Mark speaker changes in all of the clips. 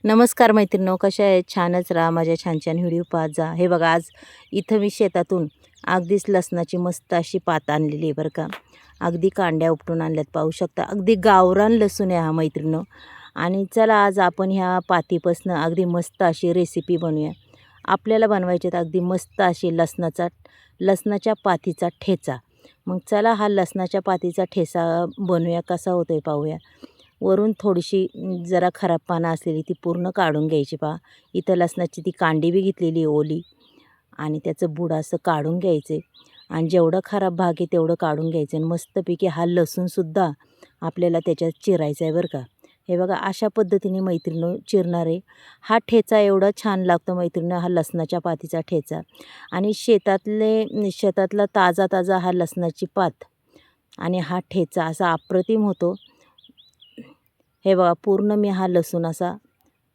Speaker 1: नमस्कार मैत्रिणींनो, कशा आहेत? छानच राहा, माझ्या छान छान व्हिडिओ पाहत जा. हे बघा, आज इथं मी शेतातून अगदीच लसणाची मस्त अशी पात आणलेली आहे बरं का. अगदी कांड्या उपटून आणल्यात, पाहू शकता. अगदी गावरान लसूण आहे हा मैत्रिणींनो. आणि चला आज आपण ह्या पातीपासून अगदी मस्त अशी रेसिपी बनवूया. आपल्याला बनवायचे आहेत अगदी मस्त अशी लसणाच्या पातीचा ठेचा. मग चला हा लसणाच्या पातीचा ठेचा बनवूया, कसा होतोय पाहूया. वरून थोडीशी जरा खराब पानं असलेली ती पूर्ण काढून घ्यायची पहा. इथं लसणाची ती कांडी बी घेतलेली ओली आणि त्याचं बुड असं काढून घ्यायचे आणि जेवढं खराब भाग आहे तेवढं काढून घ्यायचं आणि मस्तपैकी हा लसूणसुद्धा आपल्याला त्याच्यात चिरायचा आहे बरं का. हे बघा, अशा पद्धतीने मैत्रिणीनं चिरणार आहे. हा ठेचा एवढा छान लागतो मैत्रिणीनं, हा लसणाच्या पातीचा ठेचा. आणि शेतातला ताजा ताजा हा लसणाची पात आणि हा ठेचा असा अप्रतिम होतो. हे बघा, पूर्ण मी हा लसूण असा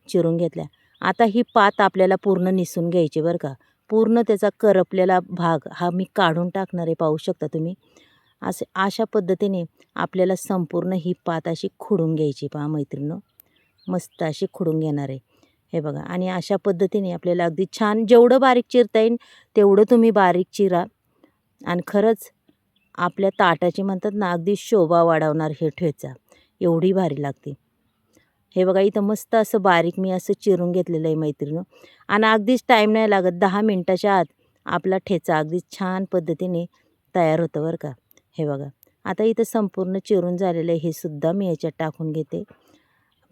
Speaker 1: चिरून घेतला. आता ही पात आपल्याला पूर्ण निसून घ्यायची बरं का. पूर्ण त्याचा करपलेला भाग हा मी काढून टाकणार आहे, पाहू शकता तुम्ही. अशा पद्धतीने आपल्याला संपूर्ण ही पात अशी खुडून घ्यायची पहा मैत्रिणींनो. मस्त अशी खुडून घेणार आहे. हे बघा, आणि अशा पद्धतीने आपल्याला अगदी छान जेवढं बारीक चिरता येईल तेवढं तुम्ही बारीक चिरा. आणि खरंच आपल्या ताटाची म्हणतात ना, अगदी शोभा वाढवणार हे ठेचा. एवढी भारी लागते. हे बघा, इथं मस्त असं बारीक मी असं चिरून घेतलेलं आहे मैत्रिणीनो. आणि अगदीच टाईम नाही लागत, 10 मिनटाच्या आत आपला ठेचा अगदी छान पद्धतीने तयार होतं बरं का. हे बघा, आता इथं संपूर्ण चिरून झालेलं आहे, हे सुद्धा मी याच्यात टाकून घेते.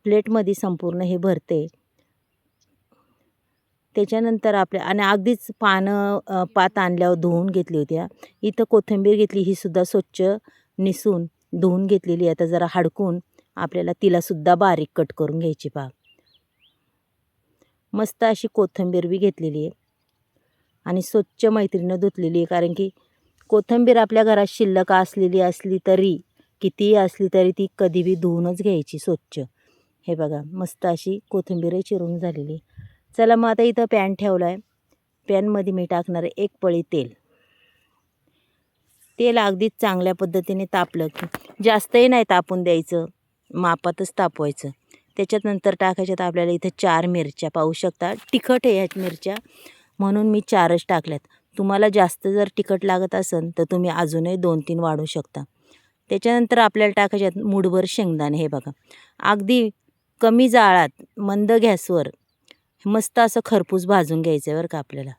Speaker 1: प्लेटमध्ये संपूर्ण हे भरते. त्याच्यानंतर आणि अगदीच पात आणल्यावर धुवून घेतली होती. इथं कोथिंबीर घेतली, ही सुद्धा स्वच्छ निसून धुवून घेतलेली. आता जरा हडकून आपल्याला तिलासुद्धा बारीक कट करून घ्यायची पहा. मस्त अशी कोथिंबीर बी घेतलेली आहे आणि स्वच्छ मैत्रिणीनं धुतलेली आहे. कारण की कोथिंबीर आपल्या घरात शिल्लक असली तरी, कितीही असली तरी ती कधी बी धुवूनच घ्यायची स्वच्छ. हे बघा, मस्त अशी कोथिंबीरही चिरून झालेली. चला मग आता इथं पॅन ठेवला आहे. पॅनमध्ये मी टाकणार आहे 1 पळी तेल. तेल अगदीच चांगल्या पद्धतीने तापलं की, जास्तही नाही तापून द्यायचं, मापातच तापवायचं. त्याच्यात नंतर टाकायच्यात आपल्याला इथं 4 मिरच्या, पाहू शकता. तिखट आहे ह्या मिरच्या, म्हणून मी 4च टाकल्यात. तुम्हाला जास्त जर तिखट लागत असेल तर तुम्ही अजूनही 2-3 वाढवू शकता. त्याच्यानंतर आपल्याला टाकायच्यात मूठभर शेंगदाणे. हे बघा, अगदी कमी जाळात मंद गॅसवर मस्त असं खरपूस भाजून घ्यायचं आहे बरं का आपल्याला.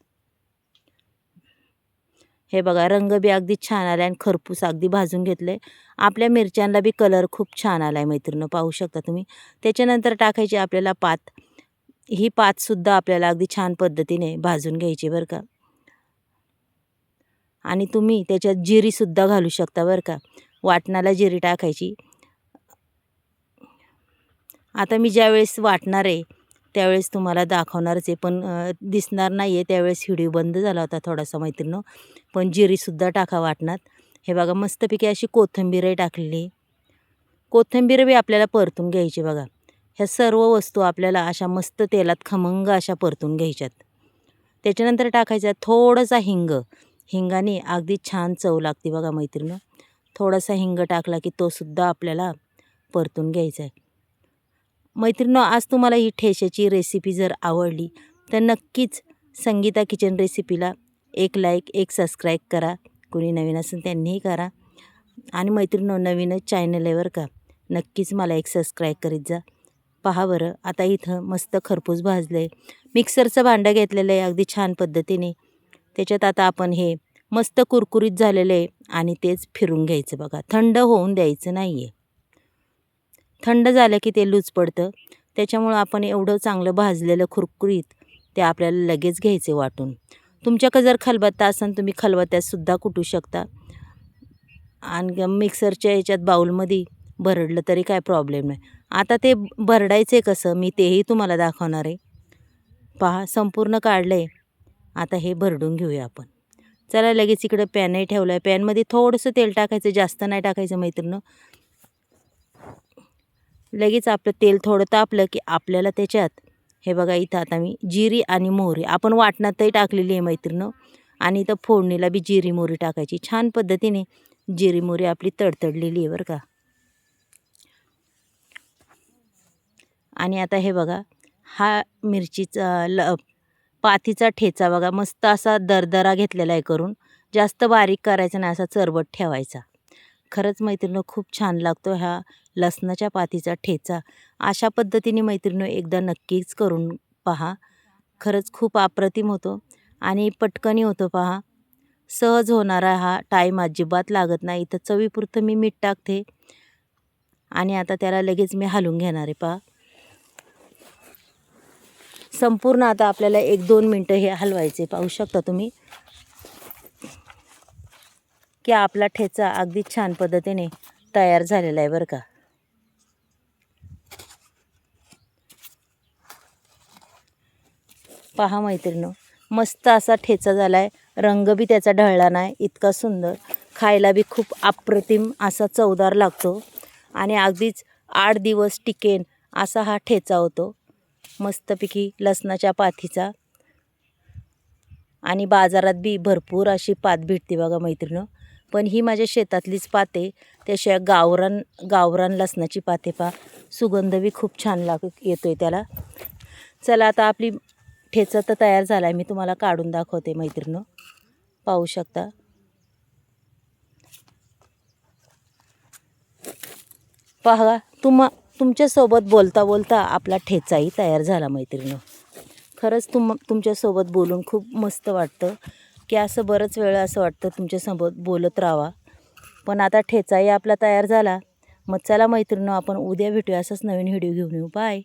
Speaker 1: हे बघा, रंग बी अगदी छान आला आणि खरपूस अगदी भाजून घेतलं आहे. आपल्या मिरच्यांना बी कलर खूप छान आला आहे मैत्रिणींनो, पाहू शकता तुम्ही. त्याच्यानंतर टाकायची आपल्याला पात. ही पातसुद्धा आपल्याला अगदी छान पद्धतीने भाजून घ्यायची बरं का. आणि तुम्ही त्याच्यात जिरीसुद्धा घालू शकता बरं का. वाटणाला जिरी टाकायची. आता मी ज्यावेळेस वाटणार आहे त्यावेळेस तुम्हाला दाखवणारच आहे, पण दिसणार नाही आहे. त्यावेळेस व्हिडिओ बंद झाला होता थोडासा मैत्रिणींनो. पण जिरीसुद्धा टाका वाटणात. हे बघा, मस्तपैकी अशी कोथिंबीरही टाकलेली आहे. कोथिंबीर बी आपल्याला परतून घ्यायची बघा. ह्या सर्व वस्तू आपल्याला अशा मस्त तेलात खमंग अशा परतून घ्यायच्यात. त्याच्यानंतर टाकायचा थोडासा हिंग. हिंगाने अगदी छान चव लागते बघा मैत्रिणींनो. थोडासा हिंग टाकला की तोसुद्धा आपल्याला परतून घ्यायचा आहे. मैत्रिणींनो, आज तुम्हाला ही ठेच्याची रेसिपी जर आवडली तर नक्कीच संगीता किचन रेसिपीला एक लाईक, एक सबस्क्राईब करा. कोणी नवीन असेल त्यांनीही करा. आणि मैत्रिणींनो, नवीनच चॅनल आहे बरं का, नक्कीच मला एक सबस्क्राईब करीत जा. पहा बरं, आता इथं मस्त खरपूस भाजलं आहे. मिक्सरचं भांडं घेतलेलं आहे अगदी छान पद्धतीने. त्याच्यात आता आपण हे मस्त कुरकुरीत झालेलं आहे आणि तेच फिरून घ्यायचं बघा. थंड होऊन द्यायचं नाही आहे. थंड झालं की ते लूज पडतं. त्याच्यामुळं आपण एवढं चांगलं भाजलेलं कुरकुरीत ते आपल्याला लगेच घ्यायचे वाटून. तुमच्याकडे जर खलबत्ता असेल तुम्ही खलबत्त्यातसुद्धा कुटू शकता. आणि मिक्सरच्या याच्यात बाऊलमध्ये भरडलं तरी काय प्रॉब्लेम नाही. आता ते भरडायचे कसं मी तेही तुम्हाला दाखवणार आहे. पहा, संपूर्ण काढलं आहे. आता हे भरडून घेऊया आपण. चला, लगेच इकडं पॅनही ठेवलं आहे. पॅनमध्ये थोडंसं तेल टाकायचं, जास्त नाही टाकायचं मैत्रिणींनो. लगेच आपलं तेल थोडं तापलं की आपल्याला त्याच्यात हे बघा, इथं आता मी जिरी आणि मोहरी आपण वाटणातही टाकलेली आहे मैत्रिणींनो. आणि इथं फोडणीला बी जिरी मोहरी टाकायची. छान पद्धतीने जिरी मोहरी आपली तडतडलेली आहे बरं का. आणि आता हे बघा, हा मिरचीचा पातीचा ठेचा बघा मस्त असा दरदरा घेतलेला आहे करून. जास्त बारीक करायचा नाही, असा चरबट ठेवायचा. खरंच मैत्रिणींनो खूप छान लागतो हा लसणाच्या पातीचा ठेचा. अशा पद्धतीने मैत्रिणींनो एकदा नक्कीच करून पहा. खरंच खूप अप्रतिम होतो आणि पटकनी होतो पहा. सहज होणारा हा, टाईम अजिबात लागत नाही. इथं चवीपुरतं मी मीठ टाकते आणि आता त्याला लगेच मी हलवून घेणार आहे पहा. संपूर्ण आता आपल्याला 1-2 मिनटं हे हलवायचे. पाहू शकता तुम्ही की आपला ठेचा अगदी छान पद्धतीने तयार झालेला आहे बरं का. पहा मैत्रिणींनो, मस्त असा ठेचा झाला आहे. रंग बी त्याचा ढळला नाही, इतका सुंदर. खायला बी खूप अप्रतिम असा चवदार लागतो आणि अगदीच 8 दिवस टिकेन असा हा ठेचा होतो. मस्तपैकी लसणाच्या पातीचा. आणि बाजारात बी भरपूर अशी पात भेटते बघा मैत्रिणींनो. पण ही माझ्या शेतातलीच पात आहे. त्याशिवाय गावरान लसणाची पात आहे पहा. सुगंध बी खूप छान येतोय त्याला. चला आता आपली ठेचा तर तयार झाला आहे. मी तुम्हाला काढून दाखवते मैत्रिणींनो. पाहू शकता. पहा तुमच्यासोबत बोलता बोलता आपला ठेचाही तयार झाला मैत्रिणींनो. खरंच तुमच्यासोबत बोलून खूप मस्त वाटतं की असं बरंच वेळ असं वाटतं तुमच्यासोबत बोलत राहावा. पण आता ठेचाही आपला तयार झाला. मग चला मैत्रिणींनो, आपण उद्या भेटूया असंच नवीन व्हिडिओ घेऊन येऊ. बाय.